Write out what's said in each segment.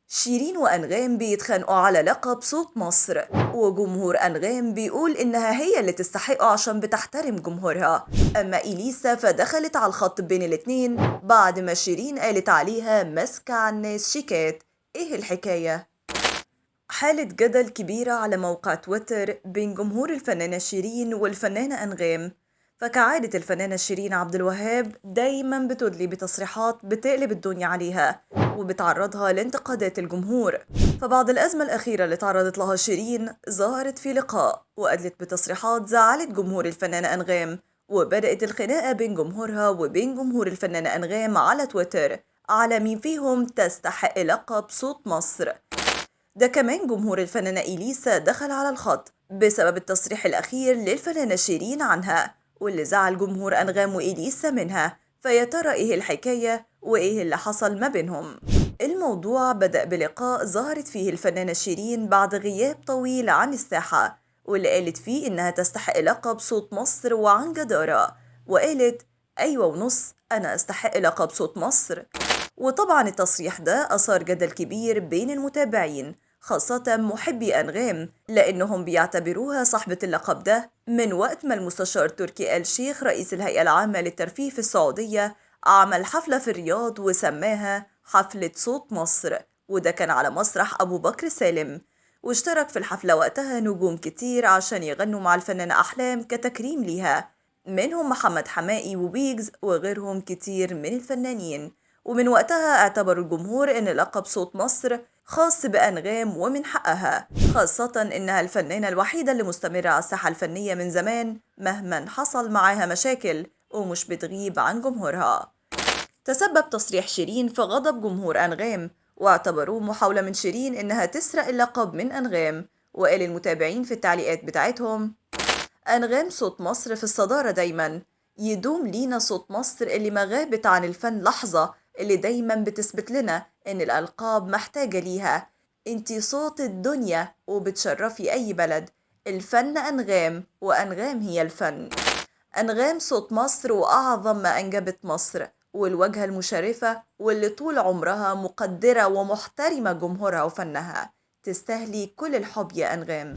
شيرين وأنغام بيتخانقوا على لقب صوت مصر، وجمهور أنغام بيقول إنها هي اللي تستحقه عشان بتحترم جمهورها. أما إليسا فدخلت على الخط بين الاتنين بعد ما شيرين قالت عليها ماسكة على الناس شيكات. إيه الحكاية؟ حالة جدل كبيرة على موقع تويتر بين جمهور الفنانة شيرين والفنانة أنغام. فكعادة الفنانة شيرين عبد الوهاب دايما بتدلي بتصريحات بتقلب الدنيا عليها وبتعرضها لانتقادات الجمهور. فبعد الأزمة الأخيرة اللي تعرضت لها شيرين ظهرت في لقاء وأدلت بتصريحات زعلت جمهور الفنانة أنغام، وبدأت الخناقة بين جمهورها وبين جمهور الفنانة أنغام على تويتر على مين فيهم تستحق لقب صوت مصر. ده كمان جمهور الفنانة إليسا دخل على الخط بسبب التصريح الأخير للفنانة شيرين عنها، واللي زعل جمهور أنغام وإليسا منها. فيا ترى إيه الحكاية وإيه اللي حصل ما بينهم؟ الموضوع بدأ بلقاء ظهرت فيه الفنانة شيرين بعد غياب طويل عن الساحة، واللي قالت فيه إنها تستحق لقب صوت مصر وعن جدارة، وقالت أيوة ونص أنا أستحق لقب صوت مصر. وطبعا التصريح ده أثار جدل كبير بين المتابعين، خاصة محبي أنغام، لأنهم بيعتبروها صاحبة اللقب ده من وقت ما المستشار تركي آل شيخ رئيس الهيئة العامة للترفيه في السعودية عمل حفلة في الرياض وسماها حفلة صوت مصر، وده كان على مسرح أبو بكر سالم. واشترك في الحفلة وقتها نجوم كتير عشان يغنوا مع الفنانة أحلام كتكريم ليها، منهم محمد حماقي وبيجز وغيرهم كتير من الفنانين. ومن وقتها اعتبر الجمهور إن لقب صوت مصر خاص بأنغام ومن حقها، خاصة إنها الفنانة الوحيدة اللي مستمرة على الساحة الفنية من زمان مهما حصل معاها مشاكل ومش بتغيب عن جمهورها. تسبب تصريح شيرين في غضب جمهور أنغام، واعتبروه محاولة من شيرين إنها تسرق اللقب من أنغام. وقال المتابعين في التعليقات بتاعتهم أنغام صوت مصر في الصدارة دايما، يدوم لينا صوت مصر اللي ما غابت عن الفن لحظة، اللي دايما بتثبت لنا إن الألقاب محتاجة ليها. انتي صوت الدنيا وبتشرفي أي بلد، الفن أنغام وأنغام هي الفن. أنغام صوت مصر وأعظم ما أنجبت مصر، والواجهة المشرفة واللي طول عمرها مقدرة ومحترمة جمهورها وفنها. تستاهلي كل الحب يا أنغام.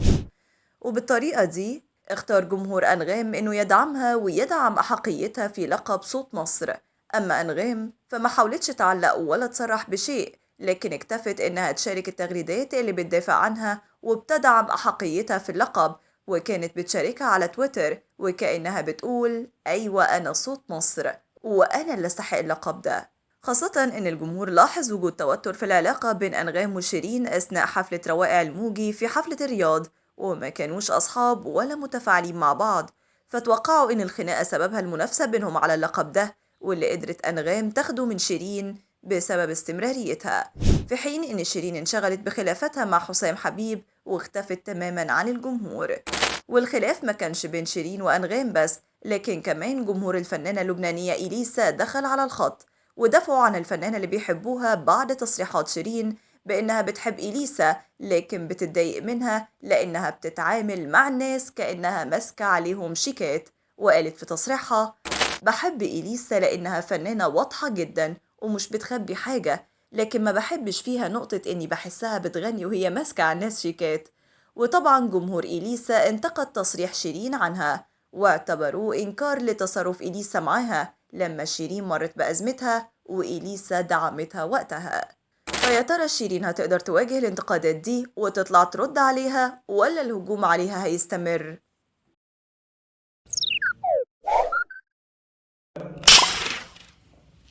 وبالطريقة دي اختار جمهور أنغام إنه يدعمها ويدعم أحقيتها في لقب صوت مصر. أما أنغام فما حاولتش تعلق ولا تصرح بشيء، لكن اكتفت إنها تشارك التغريدات اللي بتدافع عنها وبتدعم أحقيتها في اللقب، وكانت بتشاركها على تويتر وكأنها بتقول أيوة أنا صوت مصر وأنا اللي استحق اللقب ده. خاصة إن الجمهور لاحظ وجود توتر في العلاقة بين أنغام وشيرين أثناء حفلة روائع الموجي في حفلة الرياض، وما كانوش أصحاب ولا متفاعلين مع بعض. فتوقعوا إن الخناقة سببها المنافسة بينهم على اللقب ده، واللي قدرت أنغام تاخده من شيرين بسبب استمراريتها، في حين إن شيرين انشغلت بخلافتها مع حسام حبيب واختفت تماما عن الجمهور. والخلاف ما كانش بين شيرين وأنغام بس، لكن كمان جمهور الفنانة اللبنانية إليسا دخل على الخط ودافعوا عن الفنانة اللي بيحبوها بعد تصريحات شيرين بإنها بتحب إليسا لكن بتتضايق منها لأنها بتتعامل مع الناس كأنها ماسكة عليهم شيكات. وقالت في تصريحها بحب إليسا لأنها فنانة واضحة جدا ومش بتخبي حاجة، لكن ما بحبش فيها نقطة إني بحسها بتغني وهي ماسكة على الناس شيكات. وطبعا جمهور إليسا انتقد تصريح شيرين عنها واعتبروه إنكار لتصرف إليسا معاها لما شيرين مرت بأزمتها وإليسا دعمتها وقتها. فيا ترى شيرين هتقدر تواجه الانتقادات دي وتطلع ترد عليها ولا الهجوم عليها هيستمر؟